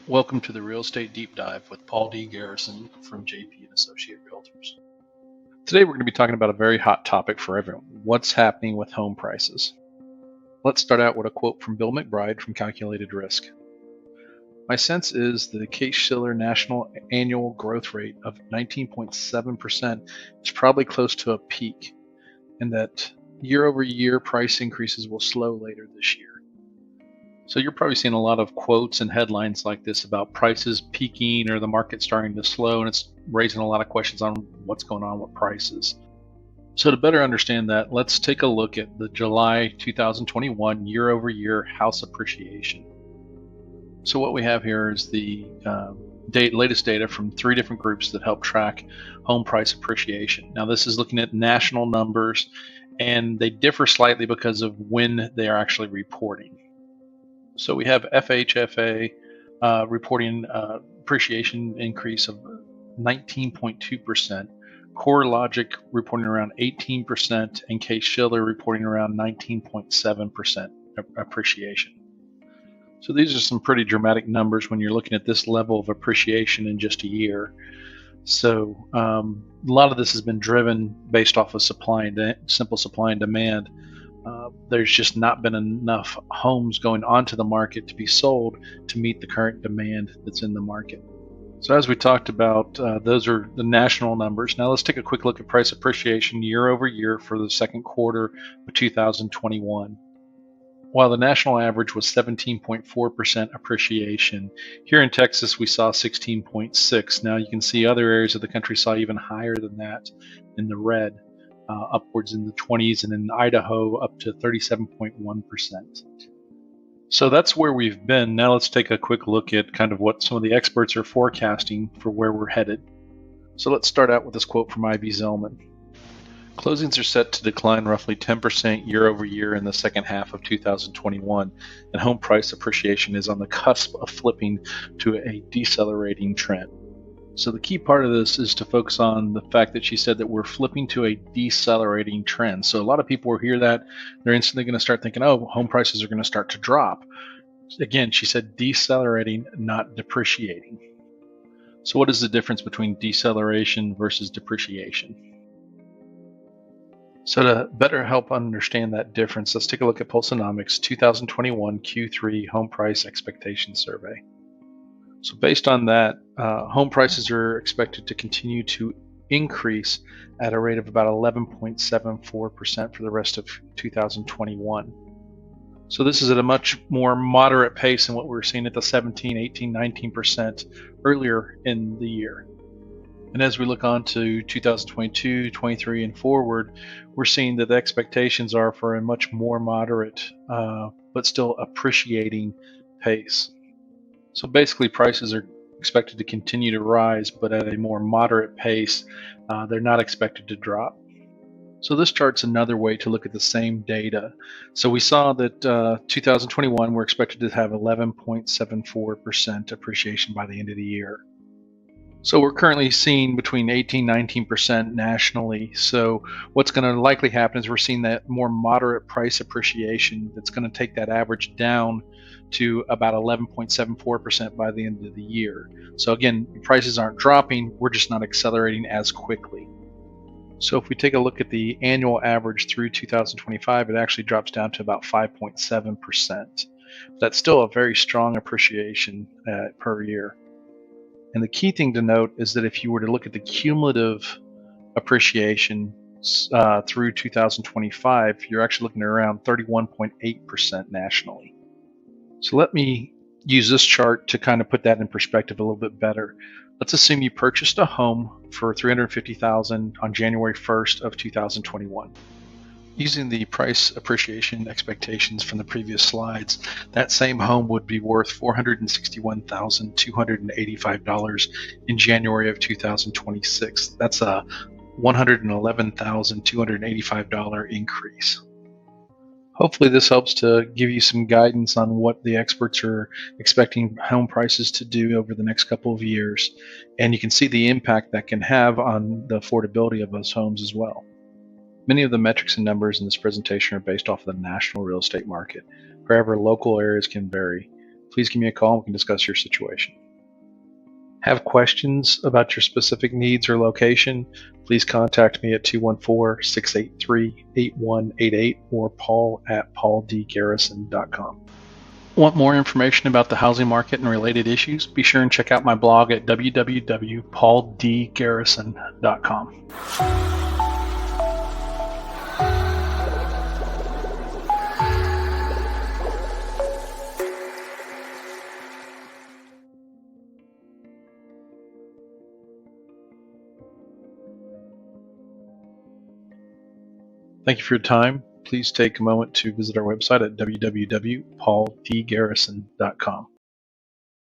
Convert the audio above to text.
Welcome to the Real Estate Deep Dive with Paul D. Garrison from JP and Associate Realtors. Today we're going to be talking about a very hot topic for everyone: what's happening with home prices. Let's start out with a quote from Bill McBride from Calculated Risk. My sense is that the Case-Shiller national annual growth rate of 19.7% is probably close to a peak, and that year-over-year price increases will slow later this year. So you're probably seeing a lot of quotes and headlines like this about prices peaking or the market starting to slow, and it's raising a lot of questions on what's going on with prices. So to better understand that, let's take a look at the July 2021 year-over-year house appreciation. So what we have here is the latest data from 3 different groups that help track home price appreciation. Now this is looking at national numbers, and they differ slightly because of when they are actually reporting. So we have FHFA reporting appreciation increase of 19.2%, CoreLogic reporting around 18%, and Case-Shiller reporting around 19.7% appreciation. So these are some pretty dramatic numbers when you're looking at this level of appreciation in just a year. So a lot of this has been driven based off of simple supply and demand. There's just not been enough homes going onto the market to be sold to meet the current demand that's in the market. So as we talked about, those are the national numbers. Now let's take a quick look at price appreciation year over year for the second quarter of 2021. While the national average was 17.4% appreciation, here in Texas we saw 16.6%. Now you can see other areas of the country saw even higher than that in the red. Upwards in the 20s, and in Idaho up to 37.1%. So that's where we've been. Now let's take a quick look at kind of what some of the experts are forecasting for where we're headed. So let's start out with this quote from Ivy Zelman. Closings are set to decline roughly 10% year over year in the second half of 2021, and home price appreciation is on the cusp of flipping to a decelerating trend. So the key part of this is to focus on the fact that she said that we're flipping to a decelerating trend. So a lot of people will hear that, they're instantly going to start thinking, oh, home prices are going to start to drop. Again, she said decelerating, not depreciating. So what is the difference between deceleration versus depreciation? So to better help understand that difference, let's take a look at Pulsenomics 2021 Q3 Home Price Expectation Survey. So based on that, home prices are expected to continue to increase at a rate of about 11.74% for the rest of 2021. So this is at a much more moderate pace than what we were seeing at the 17, 18, 19% earlier in the year. And as we look on to 2022, 23, and forward, we're seeing that the expectations are for a much more moderate, but still appreciating pace. So basically prices are expected to continue to rise, but at a more moderate pace. They're not expected to drop. So this chart's another way to look at the same data. So we saw that 2021, we're expected to have 11.74% appreciation by the end of the year. So we're currently seeing between 18 and 19% nationally. So what's going to likely happen is we're seeing that more moderate price appreciation that's going to take that average down to about 11.74% by the end of the year. So again, prices aren't dropping, we're just not accelerating as quickly. So if we take a look at the annual average through 2025, it actually drops down to about 5.7%. That's still a very strong appreciation per year. And the key thing to note is that if you were to look at the cumulative appreciation through 2025, you're actually looking at around 31.8% nationally. So let me use this chart to kind of put that in perspective a little bit better. Let's assume you purchased a home for $350,000 on January 1st of 2021. Using the price appreciation expectations from the previous slides, that same home would be worth $461,285 in January of 2026. That's a $111,285 increase. Hopefully this helps to give you some guidance on what the experts are expecting home prices to do over the next couple of years, and you can see the impact that can have on the affordability of those homes as well. Many of the metrics and numbers in this presentation are based off of the national real estate market. However, local areas can vary. please give me a call and we can discuss your situation. Have questions about your specific needs or location, please contact me at 214-683-8188 or paul@pauldgarrison.com. Want more information about the housing market and related issues? Be sure and check out my blog at www.pauldgarrison.com. Thank you for your time. Please take a moment to visit our website at www.pauldgarrison.com.